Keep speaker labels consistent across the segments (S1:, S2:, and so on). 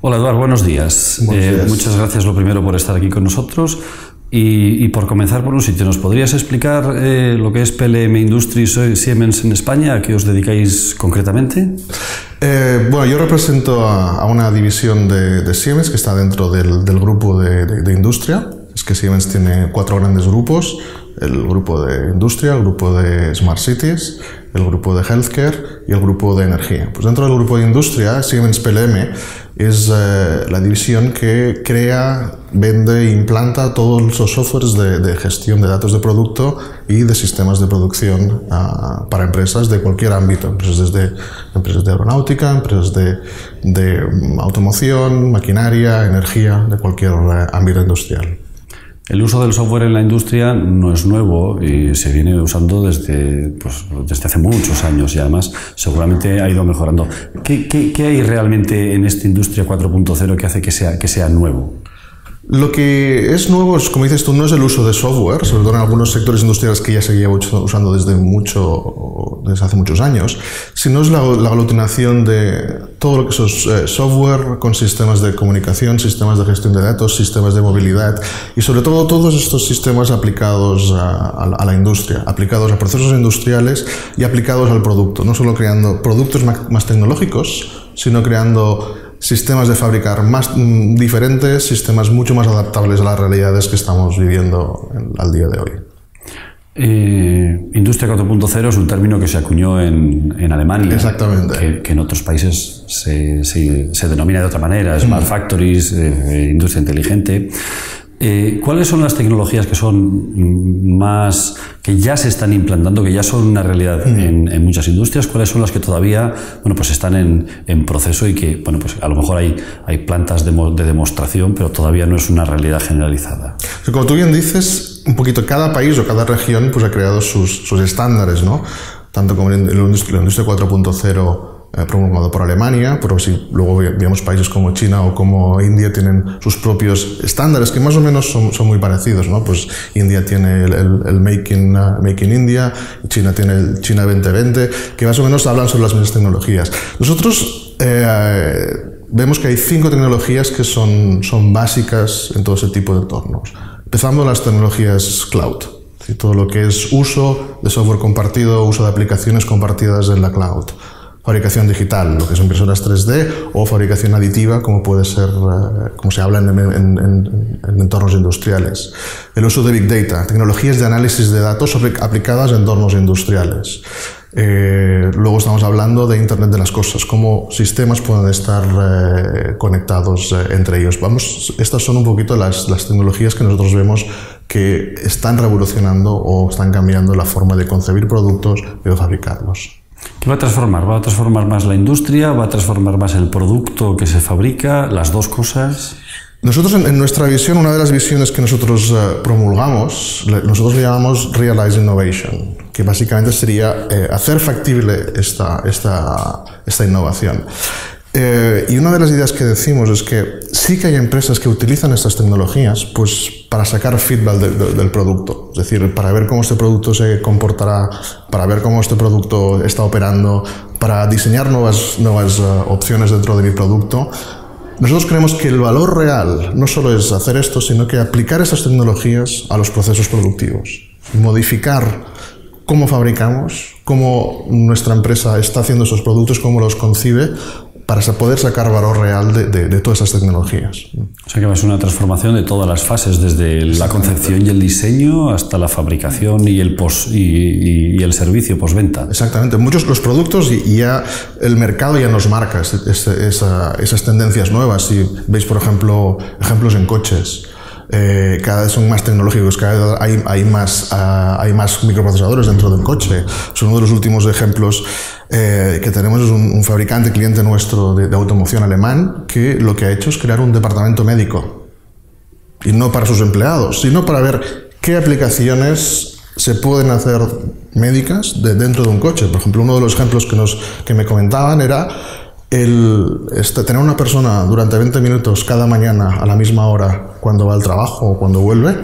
S1: Hola Eduardo, buenos días. Muchas gracias lo primero por estar aquí con nosotros y por comenzar por un sitio. ¿Nos podrías explicar lo que es PLM Industries Siemens en España? ¿A qué os dedicáis concretamente?
S2: Bueno, yo represento a una división de Siemens que está dentro del grupo de industria. Es que Siemens tiene 4 grandes grupos: el grupo de industria, el grupo de Smart Cities, el grupo de Healthcare y el grupo de energía. Pues dentro del grupo de industria, Siemens PLM es la división que crea, vende e implanta todos los softwares de gestión de datos de producto y de sistemas de producción para empresas de cualquier ámbito, empresas de aeronáutica, empresas de automoción, maquinaria, energía, de cualquier ámbito industrial.
S1: El uso del software en la industria no es nuevo y se viene usando desde hace muchos años y además seguramente ha ido mejorando. ¿Qué hay realmente en esta industria 4.0 que hace que sea nuevo?
S2: Lo que es nuevo, como dices tú, no es el uso de software, sobre todo en algunos sectores industriales que ya se lleva usando desde hace muchos años, sino es la aglutinación de todo lo que es software con sistemas de comunicación, sistemas de gestión de datos, sistemas de movilidad y sobre todo todos estos sistemas aplicados a la industria, aplicados a procesos industriales y aplicados al producto, no solo creando productos más tecnológicos, sino creando sistemas de fabricar más diferentes, sistemas mucho más adaptables a las realidades que estamos viviendo al día de hoy.
S1: Industria 4.0 es un término que se acuñó en Alemania.
S2: Exactamente.
S1: Que en otros países se denomina de otra manera, Smart Factories, industria inteligente. ¿Cuáles son las tecnologías que ya se están implantando, que ya son una realidad en muchas industrias? ¿Cuáles son las que todavía están en proceso y que a lo mejor hay plantas de demostración, pero todavía no es una realidad generalizada?
S2: Como tú bien dices, un poquito cada país o cada región ha creado sus estándares, ¿no? Tanto como en la industria 4.0 promulgado por Alemania, pero si luego vemos países como China o como India tienen sus propios estándares que más o menos son muy parecidos, ¿no? Pues India tiene el Make in India, China tiene el China 2020, que más o menos hablan sobre las mismas tecnologías. Nosotros vemos que hay 5 tecnologías que son básicas en todo ese tipo de entornos. Empezando las tecnologías cloud, todo lo que es uso de software compartido, uso de aplicaciones compartidas en la cloud. Fabricación digital, lo que son impresoras 3D, o fabricación aditiva, como puede ser, como se habla en entornos industriales. El uso de Big Data, tecnologías de análisis de datos aplicadas en entornos industriales. Luego estamos hablando de Internet de las Cosas, cómo sistemas pueden estar conectados entre ellos. Estas son un poquito las tecnologías que nosotros vemos que están revolucionando o están cambiando la forma de concebir productos y de fabricarlos.
S1: ¿Qué va a transformar? ¿Va a transformar más la industria? ¿Va a transformar más el producto que se fabrica? ¿Las dos cosas?
S2: Nosotros en nuestra visión, una de las visiones que nosotros promulgamos, nosotros le llamamos Realize Innovation, que básicamente sería hacer factible esta innovación. Y una de las ideas que decimos es que sí que hay empresas que utilizan estas tecnologías para sacar feedback del producto, es decir, para ver cómo este producto se comportará, para ver cómo este producto está operando, para diseñar nuevas opciones dentro de mi producto. Nosotros creemos que el valor real no solo es hacer esto, sino que aplicar estas tecnologías a los procesos productivos, modificar cómo fabricamos, cómo nuestra empresa está haciendo esos productos, cómo los concibe, para poder sacar valor real de todas esas tecnologías.
S1: O sea que va a ser una transformación de todas las fases, desde la concepción y el diseño hasta la fabricación y el servicio postventa.
S2: Exactamente. Muchos los productos y ya el mercado ya nos marca esas tendencias nuevas. Si veis, por ejemplo, ejemplos en coches, cada vez son más tecnológicos, cada vez hay más microprocesadores dentro del coche. Uno de los últimos ejemplos que tenemos es un fabricante cliente nuestro de automoción alemán que lo que ha hecho es crear un departamento médico, y no para sus empleados, sino para ver qué aplicaciones se pueden hacer médicas dentro de un coche. Por ejemplo, uno de los ejemplos que me comentaban era tener una persona durante 20 minutos cada mañana a la misma hora cuando va al trabajo o cuando vuelve,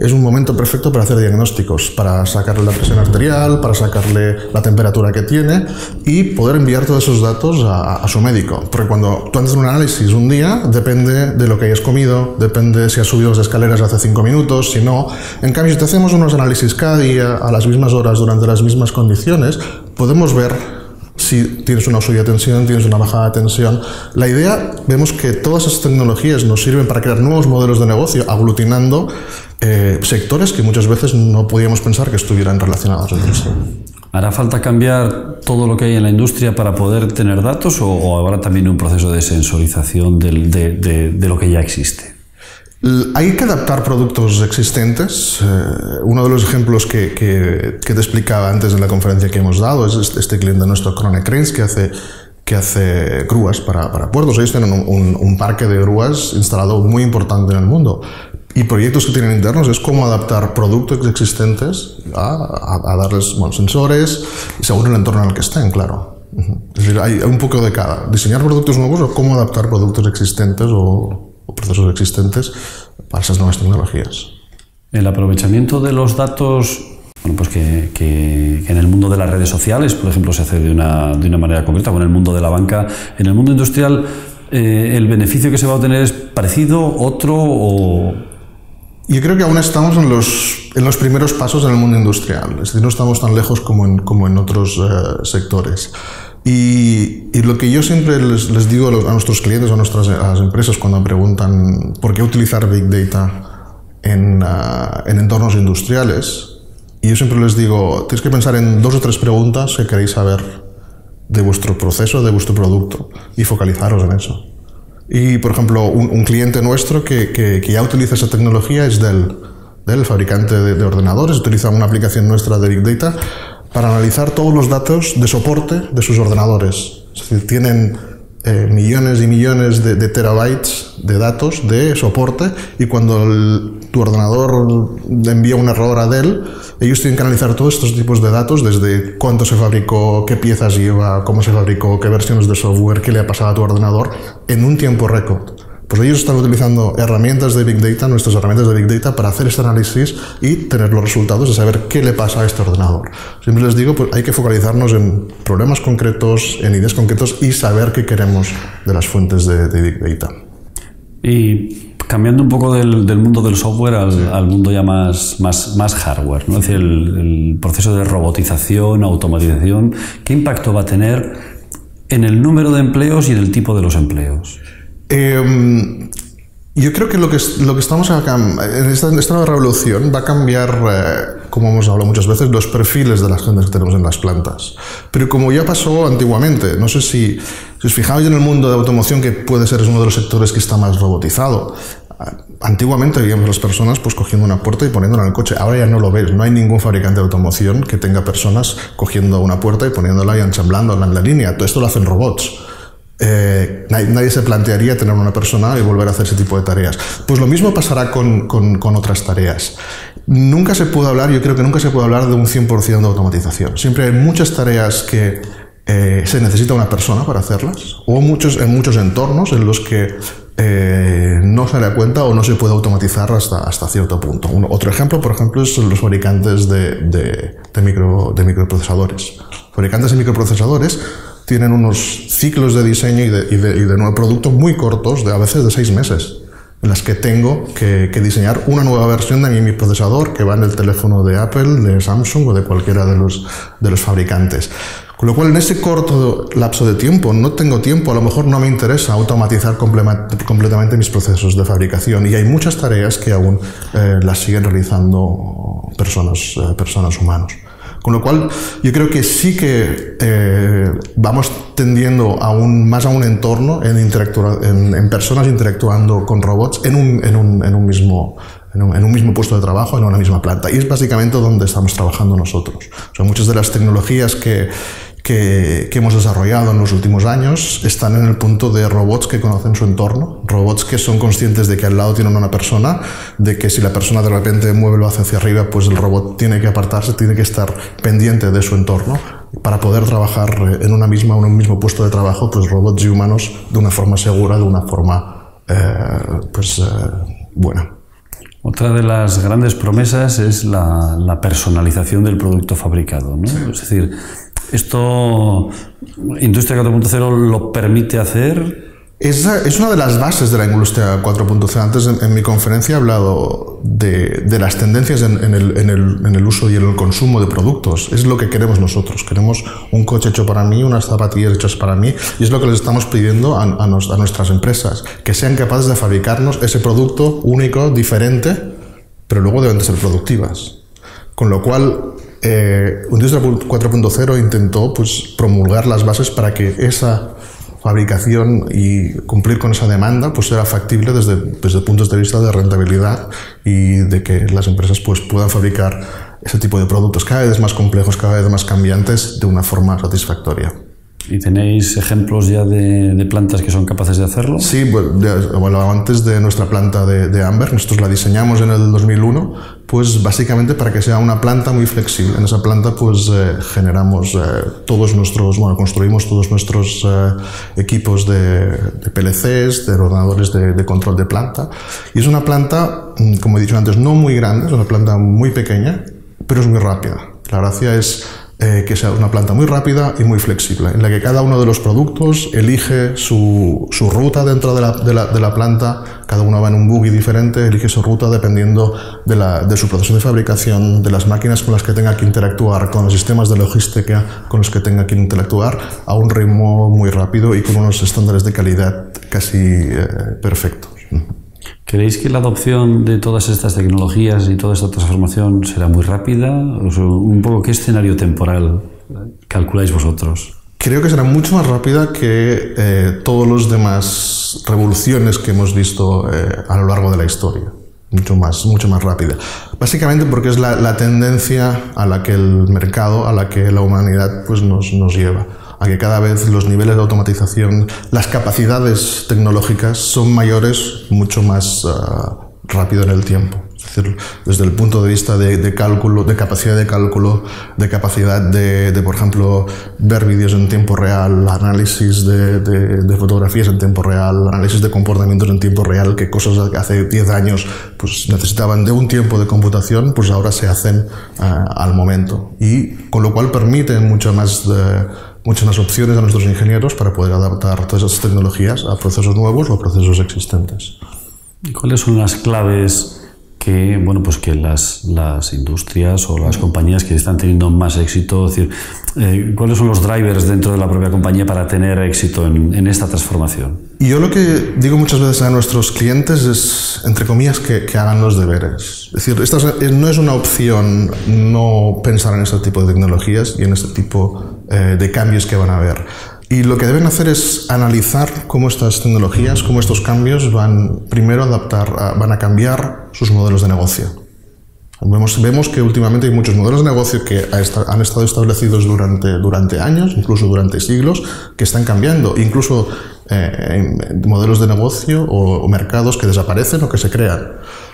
S2: es un momento perfecto para hacer diagnósticos, para sacarle la presión arterial, para sacarle la temperatura que tiene y poder enviar todos esos datos a su médico. Porque cuando tú haces un análisis un día, depende de lo que hayas comido, depende si has subido las escaleras hace 5 minutos, si no. En cambio, si te hacemos unos análisis cada día, a las mismas horas, durante las mismas condiciones, podemos ver si tienes una subida de tensión, tienes una bajada de tensión. La idea, vemos que todas esas tecnologías nos sirven para crear nuevos modelos de negocio, aglutinando sectores que muchas veces no podíamos pensar que estuvieran relacionados entre sí.
S1: ¿Hará falta cambiar todo lo que hay en la industria para poder tener datos o habrá también un proceso de sensorización de lo que ya existe?
S2: Hay que adaptar productos existentes. Uno de los ejemplos que te explicaba antes en la conferencia que hemos dado es este cliente nuestro, Krone Cranes, que hace grúas para puertos. Ellos tienen un parque de grúas instalado muy importante en el mundo. Y proyectos que tienen internos es cómo adaptar productos existentes a darles sensores y según el entorno en el que estén, claro. Es decir, hay un poco de cada. Diseñar productos nuevos o cómo adaptar productos existentes o procesos existentes para esas nuevas tecnologías.
S1: El aprovechamiento de los datos, bueno, pues que en el mundo de las redes sociales, por ejemplo, se hace de una manera concreta, o en el mundo de la banca. En el mundo industrial, ¿el beneficio que se va a obtener es parecido, otro o...?
S2: Yo creo que aún estamos en los primeros pasos en el mundo industrial, es decir, no estamos tan lejos como en otros sectores. Y lo que yo siempre les digo a nuestros clientes, a las empresas, cuando preguntan por qué utilizar Big Data en entornos industriales, y yo siempre les digo, tienes que pensar en 2 o 3 preguntas que queréis saber de vuestro proceso, de vuestro producto, y focalizaros en eso. Y, por ejemplo, un cliente nuestro que ya utiliza esa tecnología es Dell, fabricante de ordenadores, utiliza una aplicación nuestra de Big Data para analizar todos los datos de soporte de sus ordenadores. Es decir, tienen millones y millones de terabytes de datos de soporte y cuando tu ordenador envía un error a Dell, ellos tienen que analizar todos estos tipos de datos, desde cuánto se fabricó, qué piezas lleva, cómo se fabricó, qué versiones de software, qué le ha pasado a tu ordenador, en un tiempo récord. Pues ellos están utilizando herramientas de Big Data, nuestras herramientas de Big Data, para hacer este análisis y tener los resultados de saber qué le pasa a este ordenador. Siempre les digo, pues hay que focalizarnos en problemas concretos, en ideas concretas y saber qué queremos de las fuentes de Big Data.
S1: Y cambiando un poco del mundo del software al mundo ya más hardware, ¿no? Es decir, el proceso de robotización, automatización, ¿qué impacto va a tener en el número de empleos y en el tipo de los empleos?
S2: Yo creo que lo que estamos acá, en esta nueva revolución va a cambiar, como hemos hablado muchas veces, los perfiles de las gentes que tenemos en las plantas. Pero como ya pasó antiguamente, no sé si os fijáis en el mundo de automoción, que puede ser uno de los sectores que está más robotizado. Antiguamente veíamos a las personas pues cogiendo una puerta y poniéndola en el coche. Ahora ya no lo ves. No hay ningún fabricante de automoción que tenga personas cogiendo una puerta y poniéndola y ensamblándola en la línea. Todo esto lo hacen robots. Nadie se plantearía tener una persona y volver a hacer ese tipo de tareas. Pues lo mismo pasará con otras tareas. Nunca se puede hablar, yo creo que nunca se puede hablar de un 100% de automatización. Siempre hay muchas tareas que se necesita una persona para hacerlas, o en muchos entornos en los que no se da cuenta o no se puede automatizar hasta cierto punto. Otro ejemplo, por ejemplo, es los fabricantes de microprocesadores. Fabricantes de microprocesadores tienen unos ciclos de diseño y de nuevo producto muy cortos, a veces de 6 meses, en las que tengo que diseñar una nueva versión de mi procesador que va en el teléfono de Apple, de Samsung o de cualquiera de los fabricantes. Con lo cual, en ese corto lapso de tiempo, no tengo tiempo, a lo mejor no me interesa automatizar completamente mis procesos de fabricación, y hay muchas tareas que aún las siguen realizando personas humanos. Con lo cual, yo creo que sí que vamos tendiendo más a un entorno en personas interactuando con robots en un mismo puesto de trabajo, en una misma planta. Y es básicamente donde estamos trabajando nosotros. O sea, muchas de las tecnologías que hemos desarrollado en los últimos años están en el punto de robots que conocen su entorno, robots que son conscientes de que al lado tienen una persona, de que si la persona de repente mueve lo hace hacia arriba, pues el robot tiene que apartarse, tiene que estar pendiente de su entorno para poder trabajar en un mismo puesto de trabajo, pues robots y humanos de una forma segura, de una forma buena.
S1: Otra de las grandes promesas es la personalización del producto fabricado, ¿no? Sí. Es decir, esto Industria 4.0 lo permite hacer.
S2: Es una de las bases de la Industria 4.0. Antes en mi conferencia he hablado de las tendencias en el uso y en el consumo de productos. Es lo que queremos nosotros. Queremos un coche hecho para mí, unas zapatillas hechas para mí, y es lo que les estamos pidiendo a nuestras empresas, que sean capaces de fabricarnos ese producto único, diferente, pero luego deben de ser productivas. Con lo cual, Industria 4.0 intentó pues, promulgar las bases para que esa fabricación y cumplir con esa demanda pues era factible desde puntos de vista de rentabilidad y de que las empresas pues puedan fabricar ese tipo de productos cada vez más complejos, cada vez más cambiantes de una forma satisfactoria.
S1: ¿Y tenéis ejemplos ya de plantas que son capaces de hacerlo?
S2: Sí, bueno, antes de nuestra planta de Amber, nosotros la diseñamos en el 2001, pues básicamente para que sea una planta muy flexible. En esa planta pues generamos construimos todos nuestros equipos de PLCs, de ordenadores de control de planta. Y es una planta, como he dicho antes, no muy grande, es una planta muy pequeña, pero es muy rápida. La gracia es que sea una planta muy rápida y muy flexible, en la que cada uno de los productos elige su ruta dentro de la planta. Cada uno va en un buggy diferente, elige su ruta dependiendo de su proceso de fabricación, de las máquinas con las que tenga que interactuar, con los sistemas de logística con los que tenga que interactuar, a un ritmo muy rápido y con unos estándares de calidad casi perfectos.
S1: ¿Creéis que la adopción de todas estas tecnologías y toda esta transformación será muy rápida? Un poco, ¿qué escenario temporal calculáis vosotros?
S2: Creo que será mucho más rápida que todas las demás revoluciones que hemos visto a lo largo de la historia. Mucho más rápida. Básicamente porque es la tendencia a la que el mercado, a la que la humanidad pues, nos lleva. A que cada vez los niveles de automatización, las capacidades tecnológicas son mayores, mucho más rápido en el tiempo. Es decir, desde el punto de vista de cálculo, de capacidad de cálculo, de capacidad de por ejemplo, ver vídeos en tiempo real, análisis de fotografías en tiempo real, análisis de comportamientos en tiempo real, que cosas que hace 10 años pues, necesitaban de un tiempo de computación, pues ahora se hacen al momento. Y con lo cual permite muchas más opciones a nuestros ingenieros para poder adaptar todas esas tecnologías a procesos nuevos o a procesos existentes.
S1: ¿Y cuáles son las claves que las industrias o las compañías que están teniendo más éxito, es decir, cuáles son los drivers dentro de la propia compañía para tener éxito en esta transformación?
S2: Y yo lo que digo muchas veces a nuestros clientes es, entre comillas, que hagan los deberes. Es decir, no es una opción no pensar en este tipo de tecnologías y en este tipo de cambios que van a haber. Y lo que deben hacer es analizar cómo estas tecnologías, cómo estos cambios van a cambiar sus modelos de negocio. Vemos que últimamente hay muchos modelos de negocio que han estado establecidos durante años, incluso durante siglos, que están cambiando. Incluso modelos de negocio o mercados que desaparecen o que se crean.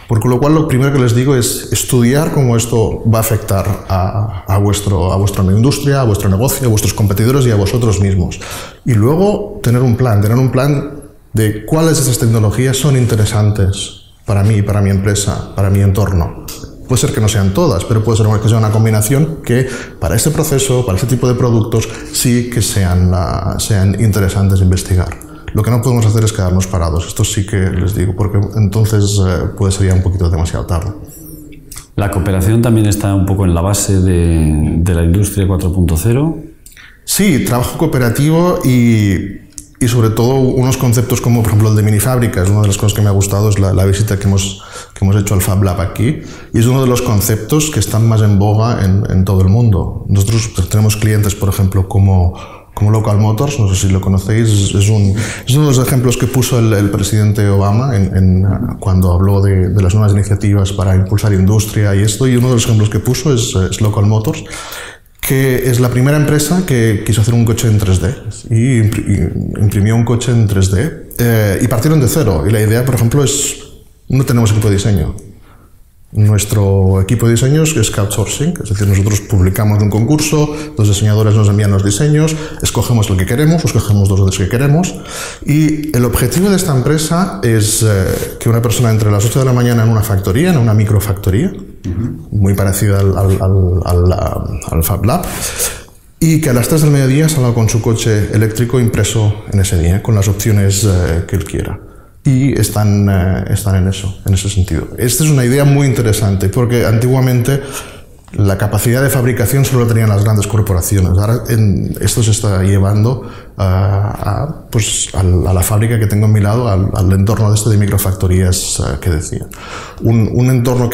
S2: Por lo cual, lo primero que les digo es estudiar cómo esto va a afectar a vuestra industria, a vuestro negocio, a vuestros competidores y a vosotros mismos. Y luego tener un plan de cuáles de esas tecnologías son interesantes para mí, para mi empresa, para mi entorno. Puede ser que no sean todas, pero puede ser que sea una combinación que para este proceso, para este tipo de productos, sí que sean interesantes de investigar. Lo que no podemos hacer es quedarnos parados. Esto sí que les digo, porque entonces puede ser ya un poquito demasiado tarde.
S1: ¿La cooperación también está un poco en la base de la Industria 4.0?
S2: Sí, trabajo cooperativo y sobre todo unos conceptos como, por ejemplo, el de minifábricas. Una de las cosas que me ha gustado es la visita que hemos hecho al Fab Lab aquí, y es uno de los conceptos que están más en boga en todo el mundo. Nosotros tenemos clientes, por ejemplo, como Local Motors, no sé si lo conocéis, es uno de los ejemplos que puso el presidente Obama cuando habló de las nuevas iniciativas para impulsar industria y esto, y uno de los ejemplos que puso es Local Motors, que es la primera empresa que quiso hacer un coche en 3D y imprimió un coche en 3D y partieron de cero. Y la idea, por ejemplo, es no tenemos equipo de diseño. Nuestro equipo de diseños es crowdsourcing, es decir, nosotros publicamos un concurso, los diseñadores nos envían los diseños, escogemos el que queremos, escogemos 2 o 3 que queremos, y el objetivo de esta empresa es que una persona entre las 8 de la mañana en una factoría, en una microfactoría, muy parecida al Fab Lab, y que a las 3 del mediodía salga con su coche eléctrico impreso en ese día, con las opciones que él quiera. Y están en eso, en ese sentido. Esta es una idea muy interesante, porque antiguamente la capacidad de fabricación solo la tenían las grandes corporaciones. Ahora esto se está llevando a la fábrica que tengo a mi lado, al entorno de microfactorías que decía. Un entorno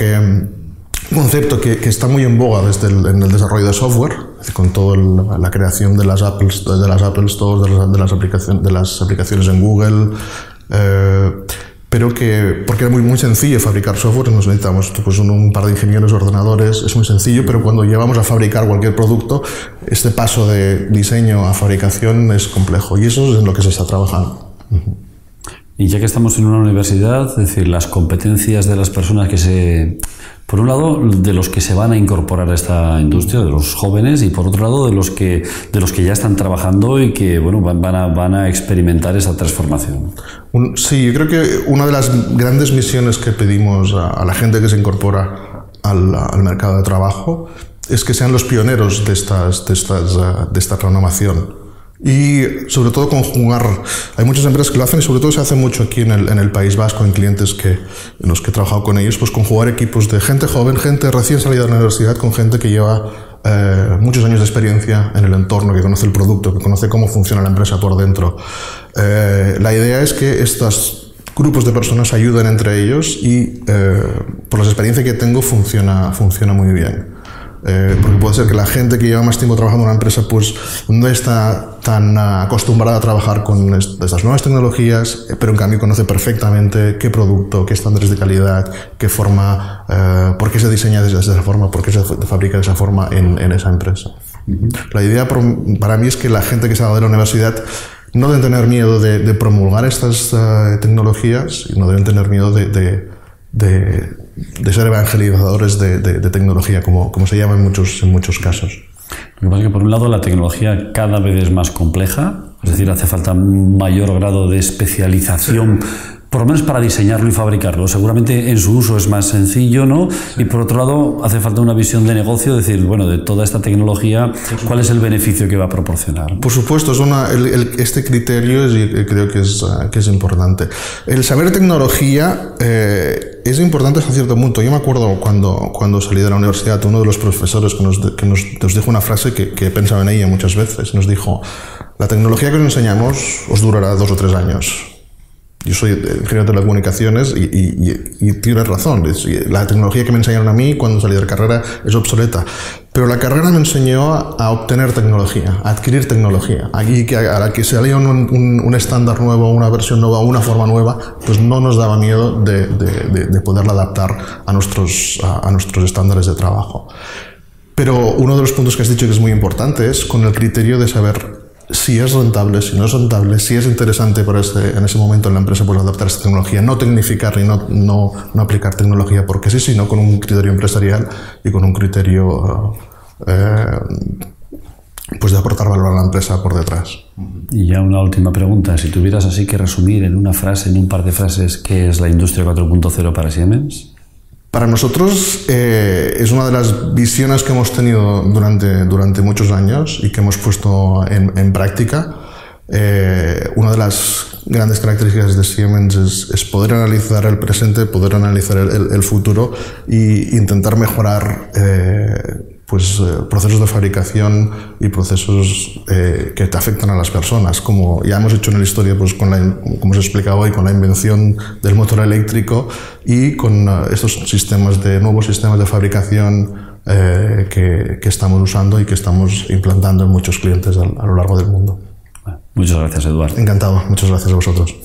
S2: un concepto que está muy en boga en el desarrollo de software, con toda la creación de las Apple Stores, de las aplicaciones en Google, pero porque era muy sencillo fabricar software, nos necesitamos pues, un par de ingenieros, ordenadores, es muy sencillo, pero cuando llevamos a fabricar cualquier producto, este paso de diseño a fabricación es complejo, y eso es en lo que se está trabajando.
S1: Y ya que estamos en una universidad, es decir, las competencias de las personas por un lado, de los que se van a incorporar a esta industria, de los jóvenes, y por otro lado, de los que ya están trabajando y que bueno, van a experimentar esa transformación.
S2: Sí, yo creo que una de las grandes misiones que pedimos a la gente que se incorpora al mercado de trabajo es que sean los pioneros de esta renovación. Y sobre todo conjugar, hay muchas empresas que lo hacen y sobre todo se hace mucho aquí en el País Vasco, en clientes en los que he trabajado con ellos, pues conjugar equipos de gente joven, gente recién salida de la universidad, con gente que lleva muchos años de experiencia en el entorno, que conoce el producto, que conoce cómo funciona la empresa por dentro. La idea es que estos grupos de personas ayuden entre ellos y por la experiencia que tengo funciona muy bien. Porque puede ser que la gente que lleva más tiempo trabajando en una empresa pues no está tan acostumbrada a trabajar con estas nuevas tecnologías, pero en cambio conoce perfectamente qué producto, qué estándares de calidad, qué forma, por qué se diseña de esa forma, por qué se fabrica de esa forma en esa empresa. La idea para mí es que la gente que salga de la universidad no deben tener miedo de promulgar estas tecnologías y no deben tener miedo de ser evangelizadores de tecnología, como se llama en muchos casos.
S1: Lo que pasa es que, por un lado, la tecnología cada vez es más compleja, es decir, hace falta un mayor grado de especialización, por lo menos para diseñarlo y fabricarlo. Seguramente en su uso es más sencillo, ¿no? Y por otro lado, hace falta una visión de negocio, decir, bueno, de toda esta tecnología, ¿cuál es el beneficio que va a proporcionar?
S2: Por supuesto, este criterio creo que es importante. El saber tecnología es importante hasta cierto punto. Yo me acuerdo cuando salí de la universidad, uno de los profesores que nos dijo una frase que pensaba en ella muchas veces. Nos dijo, la tecnología que os enseñamos os durará 2 o 3 años. Yo soy ingeniero de telecomunicaciones y tienes razón. La tecnología que me enseñaron a mí cuando salí de la carrera es obsoleta. Pero la carrera me enseñó a obtener tecnología, a adquirir tecnología. Aquí, a la que salía un estándar nuevo, una versión nueva, una forma nueva, pues no nos daba miedo de poderla adaptar a nuestros estándares de trabajo. Pero uno de los puntos que has dicho que es muy importante es con el criterio de saber si es rentable, si no es rentable, si es interesante en ese momento en la empresa pues adaptar esta tecnología, no tecnificar ni no aplicar tecnología porque sí, sino con un criterio empresarial y con un criterio pues de aportar valor a la empresa por detrás.
S1: Y ya una última pregunta, si tuvieras así que resumir en una frase, en un par de frases, ¿qué es la industria 4.0 para Siemens?
S2: Para nosotros es una de las visiones que hemos tenido durante muchos años y que hemos puesto en práctica. Una de las grandes características de Siemens es poder analizar el presente, poder analizar el futuro e intentar mejorar procesos de fabricación y procesos que te afectan a las personas, como ya hemos hecho en la historia, pues como os he explicado hoy, con la invención del motor eléctrico y con estos nuevos sistemas de fabricación que estamos usando y que estamos implantando en muchos clientes a lo largo del mundo.
S1: Muchas gracias, Eduard.
S2: Encantado, muchas gracias a vosotros.